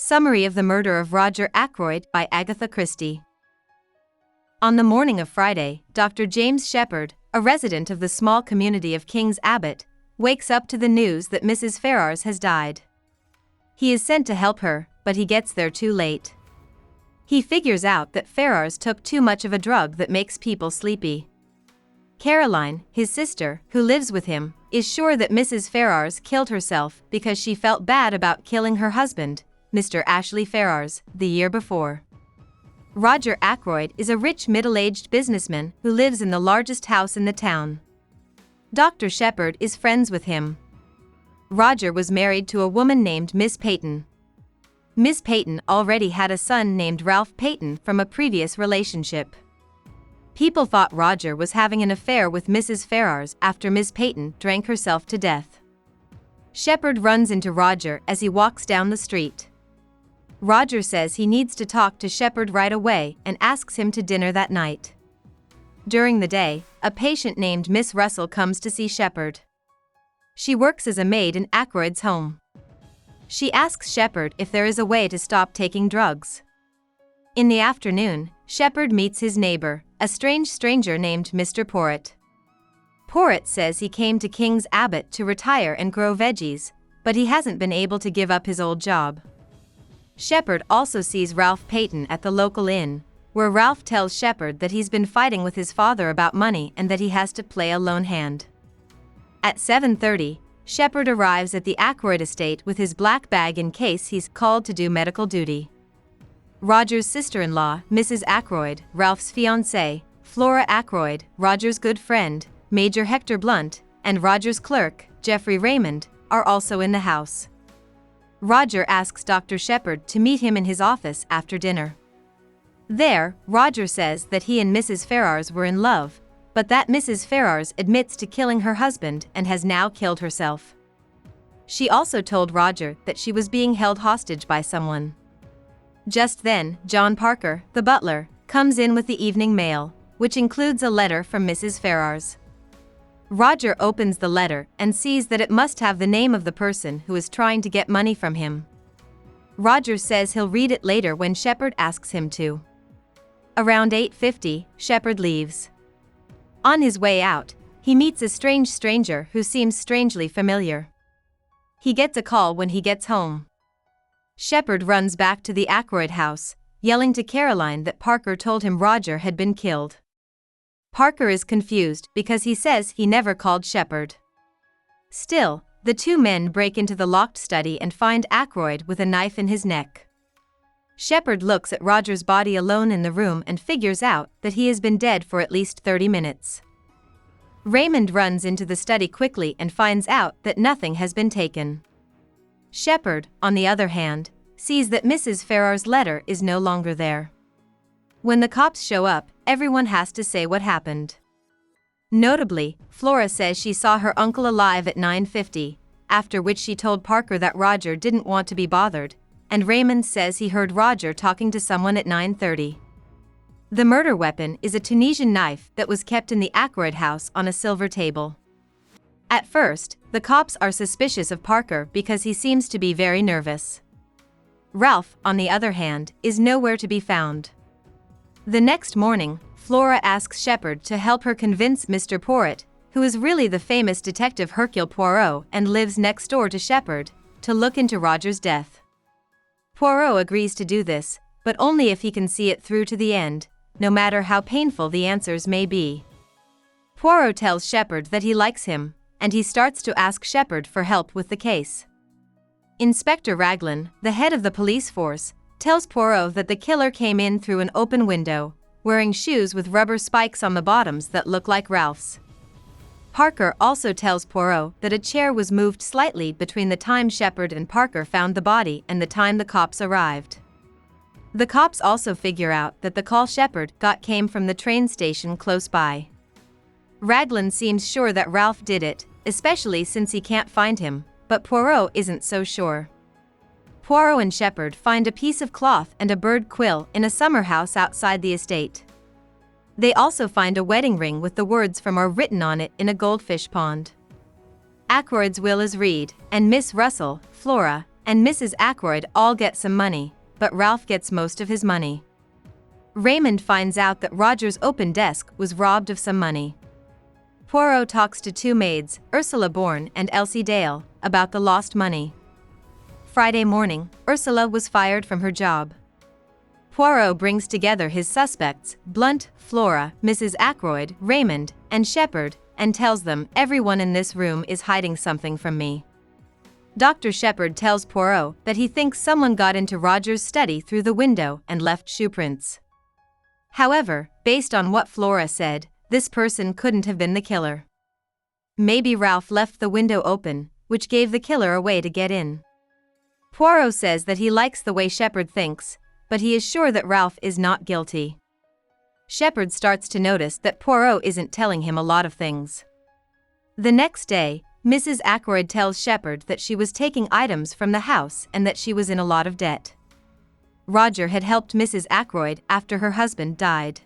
Summary of the Murder of Roger Ackroyd by Agatha Christie. On the morning of Friday, Dr. James Shepard, a resident of the small community of King's Abbot, wakes up to the news that Mrs Farrars has died. He is sent to help her, but he gets there too late. He figures out that Farrars took too much of a drug that makes people sleepy. Caroline, his sister, who lives with him, is sure that Mrs Farrars killed herself because she felt bad about killing her husband, Mr. Ashley Farrars, the year before. Roger Ackroyd is a rich middle-aged businessman who lives in the largest house in the town. Dr. Shepard is friends with him. Roger was married to a woman named Miss Peyton. Miss Peyton already had a son named Ralph Peyton from a previous relationship. People thought Roger was having an affair with Mrs. Farrars after Miss Peyton drank herself to death. Shepard runs into Roger as he walks down the street. Roger says he needs to talk to Shepard right away and asks him to dinner that night. During the day, a patient named Miss Russell comes to see Shepard. She works as a maid in Ackroyd's home. She asks Shepard if there is a way to stop taking drugs. In the afternoon, Shepard meets his neighbor, a strange stranger named Mr. Porritt. Porritt says he came to King's Abbot to retire and grow veggies, but he hasn't been able to give up his old job. Shepard also sees Ralph Peyton at the local inn, where Ralph tells Shepard that he's been fighting with his father about money and that he has to play a lone hand. At 7:30, Shepard arrives at the Ackroyd estate with his black bag in case he's called to do medical duty. Roger's sister-in-law, Mrs. Ackroyd, Ralph's fiancée, Flora Ackroyd, Roger's good friend, Major Hector Blunt, and Roger's clerk, Geoffrey Raymond, are also in the house. Roger asks Dr. Shepard to meet him in his office after dinner. There, Roger says that he and Mrs. Farrars were in love, but that Mrs. Farrars admits to killing her husband and has now killed herself. She also told Roger that she was being held hostage by someone. Just then, John Parker, the butler, comes in with the evening mail, which includes a letter from Mrs. Farrars. Roger opens the letter and sees that it must have the name of the person who is trying to get money from him. Roger says he'll read it later when Shepard asks him to. Around 8:50, Shepard leaves. On his way out, he meets a strange stranger who seems strangely familiar. He gets a call when he gets home. Shepard runs back to the Ackroyd house, yelling to Caroline that Parker told him Roger had been killed. Parker is confused because he says he never called Shepard. Still, the two men break into the locked study and find Ackroyd with a knife in his neck. Shepard looks at Roger's body alone in the room and figures out that he has been dead for at least 30 minutes. Raymond runs into the study quickly and finds out that nothing has been taken. Shepard, on the other hand, sees that Mrs. Farrars' letter is no longer there. When the cops show up, everyone has to say what happened. Notably, Flora says she saw her uncle alive at 9:50, after which she told Parker that Roger didn't want to be bothered, and Raymond says he heard Roger talking to someone at 9:30. The murder weapon is a Tunisian knife that was kept in the Ackroyd house on a silver table. At first, the cops are suspicious of Parker because he seems to be very nervous. Ralph, on the other hand, is nowhere to be found. The next morning, Flora asks Shepard to help her convince Mr. Porritt, who is really the famous detective Hercule Poirot and lives next door to Shepard, to look into Roger's death. Poirot agrees to do this, but only if he can see it through to the end, no matter how painful the answers may be. Poirot tells Shepard that he likes him, and he starts to ask Shepard for help with the case. Inspector Raglan, the head of the police force, tells Poirot that the killer came in through an open window, wearing shoes with rubber spikes on the bottoms that look like Ralph's. Parker also tells Poirot that a chair was moved slightly between the time Shepard and Parker found the body and the time the cops arrived. The cops also figure out that the call Shepard got came from the train station close by. Raglan seems sure that Ralph did it, especially since he can't find him, but Poirot isn't so sure. Poirot and Shepard find a piece of cloth and a bird quill in a summer house outside the estate. They also find a wedding ring with the words from "are" written on it in a goldfish pond. Ackroyd's will is read, and Miss Russell, Flora, and Mrs. Ackroyd all get some money, but Ralph gets most of his money. Raymond finds out that Roger's open desk was robbed of some money. Poirot talks to two maids, Ursula Bourne and Elsie Dale, about the lost money. Friday morning, Ursula was fired from her job. Poirot brings together his suspects, Blunt, Flora, Mrs. Ackroyd, Raymond, and Shepard, and tells them, "Everyone in this room is hiding something from me." Dr. Shepard tells Poirot that he thinks someone got into Roger's study through the window and left shoe prints. However, based on what Flora said, this person couldn't have been the killer. Maybe Ralph left the window open, which gave the killer a way to get in. Poirot says that he likes the way Shepard thinks, but he is sure that Ralph is not guilty. Shepard starts to notice that Poirot isn't telling him a lot of things. The next day, Mrs. Ackroyd tells Shepard that she was taking items from the house and that she was in a lot of debt. Roger had helped Mrs. Ackroyd after her husband died.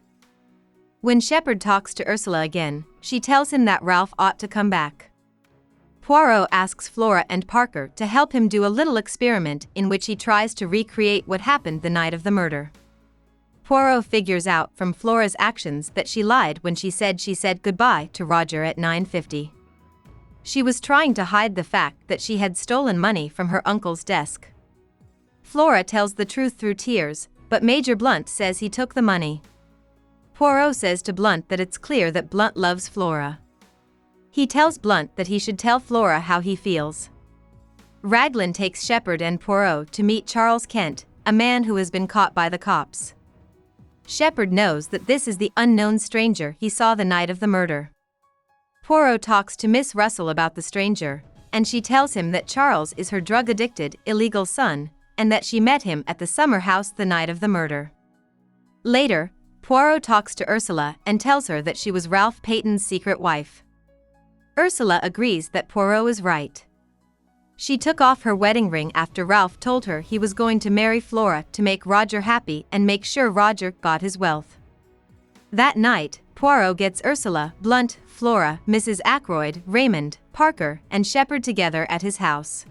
When Shepard talks to Ursula again, she tells him that Ralph ought to come back. Poirot asks Flora and Parker to help him do a little experiment in which he tries to recreate what happened the night of the murder. Poirot figures out from Flora's actions that she lied when she said goodbye to Roger at 9:50. She was trying to hide the fact that she had stolen money from her uncle's desk. Flora tells the truth through tears, but Major Blunt says he took the money. Poirot says to Blunt that it's clear that Blunt loves Flora. He tells Blunt that he should tell Flora how he feels. Raglan takes Shepard and Poirot to meet Charles Kent, a man who has been caught by the cops. Shepard knows that this is the unknown stranger he saw the night of the murder. Poirot talks to Miss Russell about the stranger, and she tells him that Charles is her drug-addicted, illegal son, and that she met him at the summer house the night of the murder. Later, Poirot talks to Ursula and tells her that she was Ralph Peyton's secret wife. Ursula agrees that Poirot is right. She took off her wedding ring after Ralph told her he was going to marry Flora to make Roger happy and make sure Roger got his wealth. That night, Poirot gets Ursula, Blunt, Flora, Mrs. Ackroyd, Raymond, Parker, and Shepard together at his house.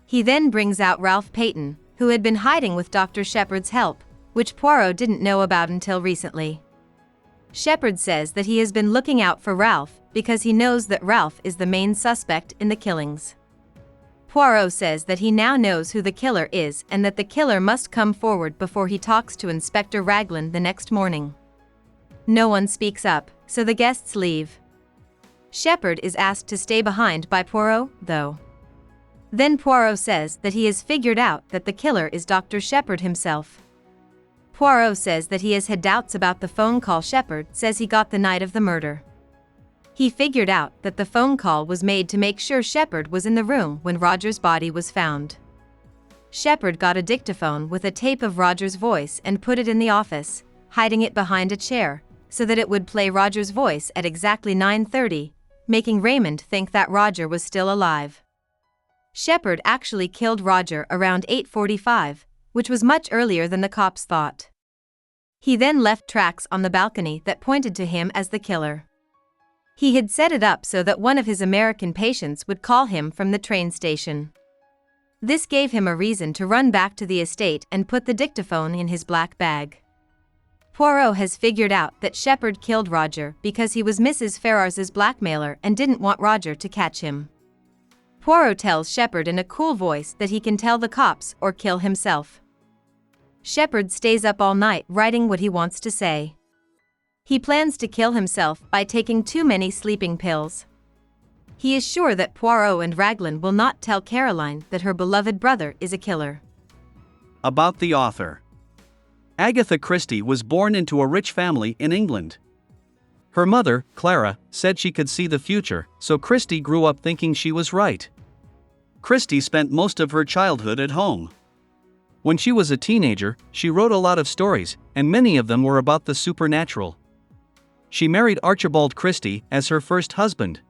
He then brings out Ralph Peyton, who had been hiding with Dr. Shepard's help, which Poirot didn't know about until recently. Shepard says that he has been looking out for Ralph because he knows that Ralph is the main suspect in the killings. Poirot says that he now knows who the killer is and that the killer must come forward before he talks to Inspector Raglan the next morning. No one speaks up, so the guests leave. Shepard is asked to stay behind by Poirot, though. Then Poirot says that he has figured out that the killer is Dr. Shepard himself. Poirot says that he has had doubts about the phone call Shepard says he got the night of the murder. He figured out that the phone call was made to make sure Shepard was in the room when Roger's body was found. Shepard got a dictaphone with a tape of Roger's voice and put it in the office, hiding it behind a chair, so that it would play Roger's voice at exactly 9:30, making Raymond think that Roger was still alive. Shepard actually killed Roger around 8:45, which was much earlier than the cops thought. He then left tracks on the balcony that pointed to him as the killer. He had set it up so that one of his American patients would call him from the train station. This gave him a reason to run back to the estate and put the dictaphone in his black bag. Poirot has figured out that Shepard killed Roger because he was Mrs. Farrars's blackmailer and didn't want Roger to catch him. Poirot tells Shepard in a cool voice that he can tell the cops or kill himself. Shepard stays up all night writing what he wants to say. He plans to kill himself by taking too many sleeping pills. He is sure that Poirot and Raglan will not tell Caroline that her beloved brother is a killer. About the author. Agatha Christie was born into a rich family in England. Her mother, Clara, said she could see the future, so Christie grew up thinking she was right. Christie spent most of her childhood at home. When she was a teenager, she wrote a lot of stories, and many of them were about the supernatural. She married Archibald Christie as her first husband.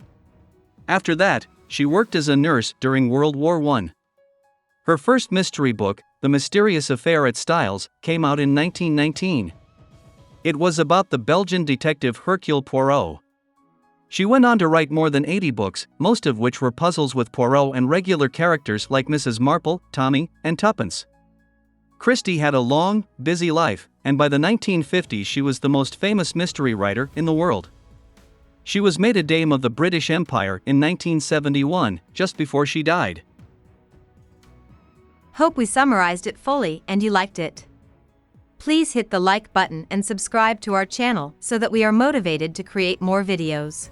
After that, she worked as a nurse during World War I. Her first mystery book, The Mysterious Affair at Styles, came out in 1919. It was about the Belgian detective Hercule Poirot. She went on to write more than 80 books, most of which were puzzles with Poirot and regular characters like Mrs. Marple, Tommy, and Tuppence. Christie had a long, busy life, and by the 1950s she was the most famous mystery writer in the world. She was made a Dame of the British Empire in 1971, just before she died. Hope we summarized it fully and you liked it. Please hit the like button and subscribe to our channel so that we are motivated to create more videos.